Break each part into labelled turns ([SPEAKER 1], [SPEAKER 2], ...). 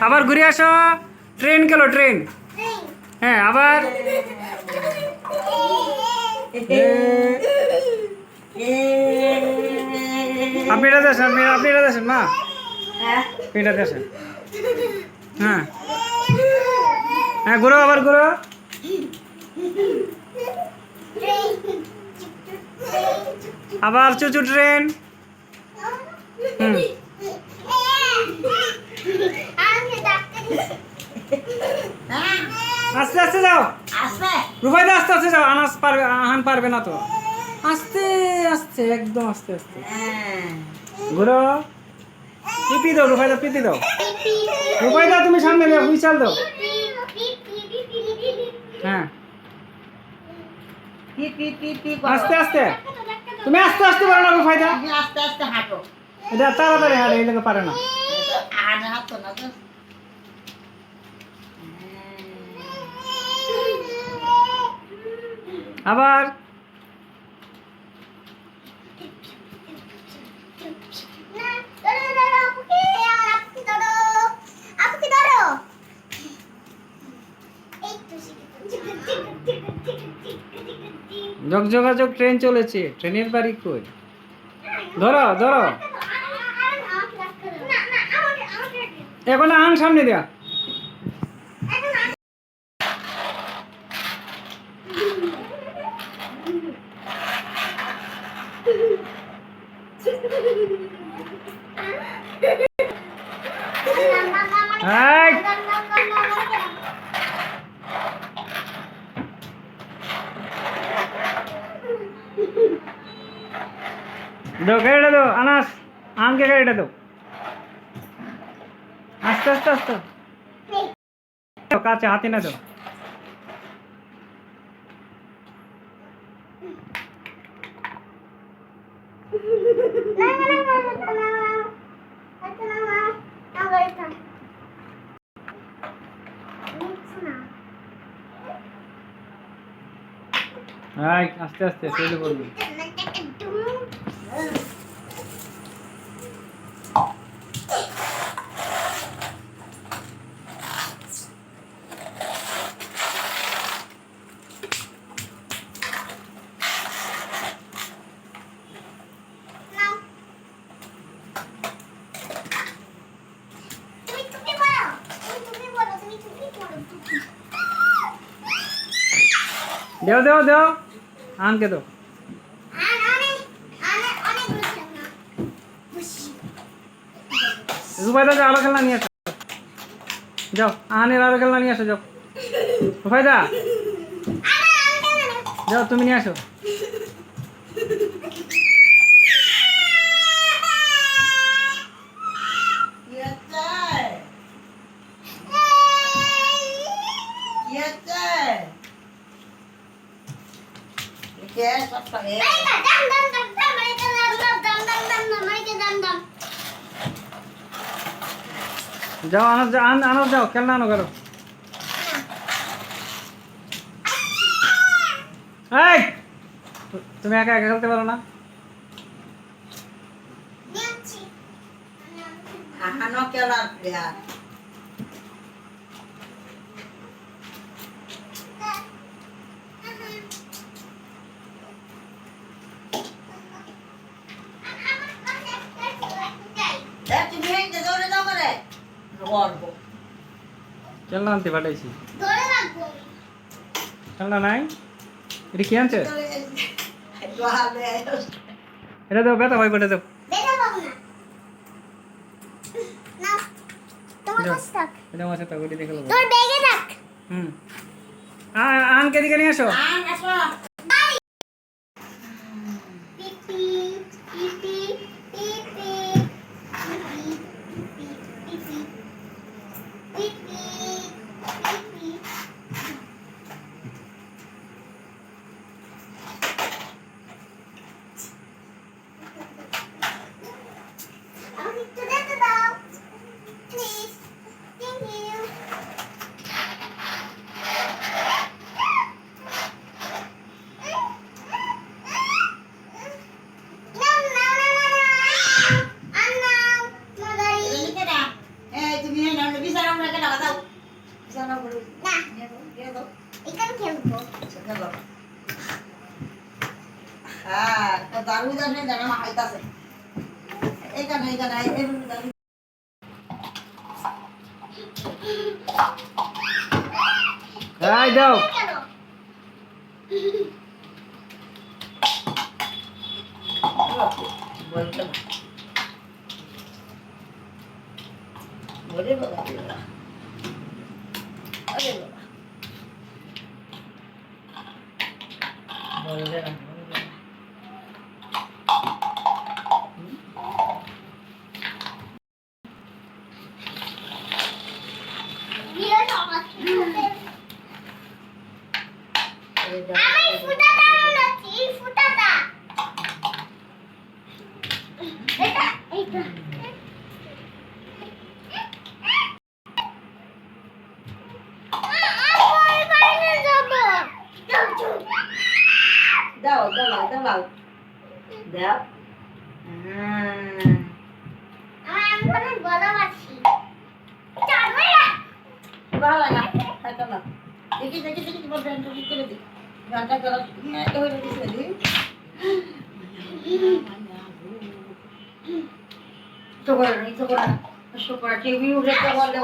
[SPEAKER 1] আবার ঘুরে আসো। ট্রেন গেল, ট্রেন। হ্যাঁ, আবার আপনি এটা দেখেন, আপনি এটা দেখেন মা, এটা দেখেন। হ্যাঁ হ্যাঁ, ঘুরো, আবার ঘুরো। আবার চুচু ট্রেন। আস্তে আস্তে যাও, রুফাইদা, আস্তে আস্তে যাও। আনাস পারবে, আহান পারবে না তো। আস্তে আস্তে, একদম আস্তে আস্তে ঘুরো। পিপি দাও রুফাইদা, পিপি দাও। রুফাইদা তুমি সামনে দাও, হুইসাল দাও। হ্যাঁ, আস্তে আস্তে। তুমি আস্তে আস্তে পারো না রুফাইদা,
[SPEAKER 2] আস্তে আস্তে হাঁটো।
[SPEAKER 1] এটা তাড়াতাড়ি হাঁটে, এই লোকে পারে না।
[SPEAKER 2] হাঁটো না তো।
[SPEAKER 1] আবার যোগাযোগ ট্রেন চলেছে, ট্রেনের বাড়ি কই? ধরো ধরো, এখন আন সামনে দেয়া। দাও গাড়িটা দাও, আনাস আনকে গাড়িটা দাও। আস্তে আস্তে আস্তে, কাছে হাতে না দাও। আস্তে আস্তে চলে পড়বে। দেও দেও দেও, আনকে দাও। রুফাইদা যাও, আরো খেলনা নিয়ে আসো। যাও, আহানের আরো খেলনা নিয়ে আসো, যাও রুফাইদা, যাও তুমি নিয়ে আসো। যাও আনো, আনো, যাও খেলনা আনো করো। এই তুমি একা একা খেলতে পারো না? খেলনা আনতে পাঠাইছি, খেলনা নাই। এটা কি আনছে? এটা দাও, ব্যথা হয় বলে দাও। এটা আমার সাথে ওটি দেখে নেবো। আনকে দিকে নিয়ে আসো।
[SPEAKER 2] উদানে জানা হাইতাছে এইখানে
[SPEAKER 1] এই দাও
[SPEAKER 2] বলতে বলে বাবা আরে বাবা বলে না
[SPEAKER 3] আমি ফুটাটা আনছি ফুটাটা এটা আমি বাইরে যাব
[SPEAKER 2] দাও
[SPEAKER 3] আমি এখন বড় আছি চলবে
[SPEAKER 2] ভালো লাগা খাইতাম না দেখি বলতে আমি করে দিই গানটা করা এটা হইলো দিছে দি তো করে টিভি উঠে তো বললে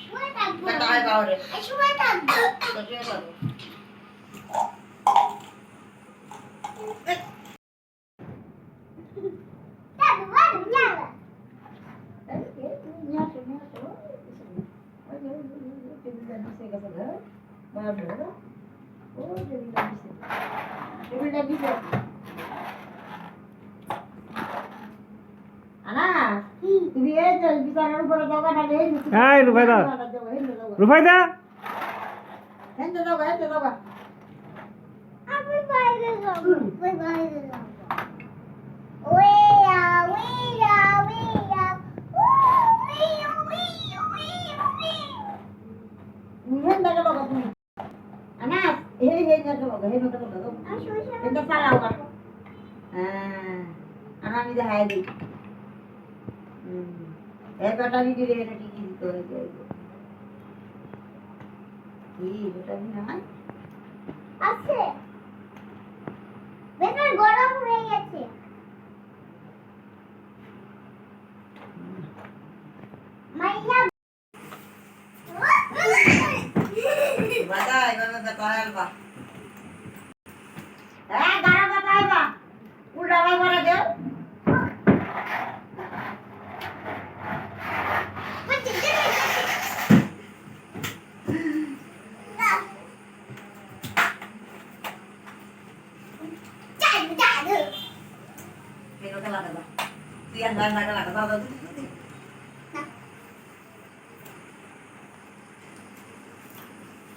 [SPEAKER 3] শুয়ে থাকবো
[SPEAKER 2] কাটা হয় বাওরে
[SPEAKER 3] শুয়ে থাকবো
[SPEAKER 2] তো শুয়ে যাবো
[SPEAKER 1] এই রুফাইদা রুফাইদা
[SPEAKER 3] আমি বাইরে যাব বাইরে যাব ওয়া আছে বেকার গরম হয়ে গেছে মাইয়া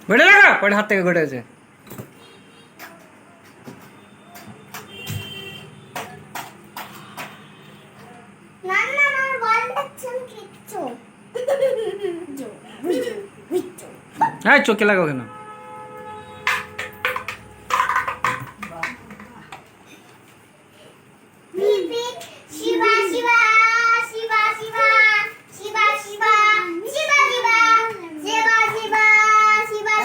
[SPEAKER 1] ঘটে লাগা পড়ে হাত থেকে ঘটেছে
[SPEAKER 3] না আমার বল দেখছেন কিচ্ছু
[SPEAKER 1] এই চোখে লাগাও কেন
[SPEAKER 3] শিবা শিবা শিবা শিবা শিবা শিবা শিবা শিবা শিবা শিবা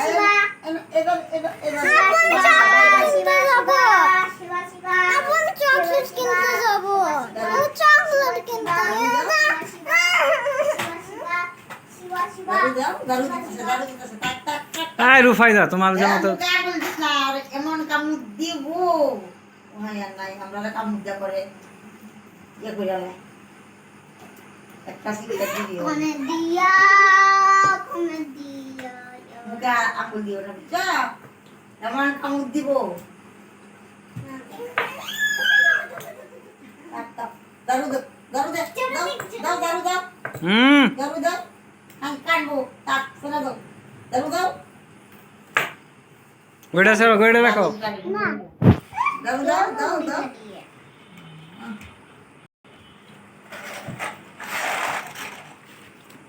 [SPEAKER 3] শিবা শিবা চকলেট কিনতে যাবো চকলেট কিনতে
[SPEAKER 1] এই রুফাইদা তোমার জন্য তো
[SPEAKER 2] এমন কামড় দিব নাই আমরা কামড় দেওয়া করে ইয়ে করে একটা সিগারেট দিও
[SPEAKER 3] কোনে দিয়া
[SPEAKER 2] মুখে আঙুল দিও না বুঝছো এমন কামড় দিব দারু দাও দারু দাও আমি কাটবো তাক ফেলে দাও দারু দাও
[SPEAKER 1] ঘটে রাখো
[SPEAKER 3] না
[SPEAKER 2] দাও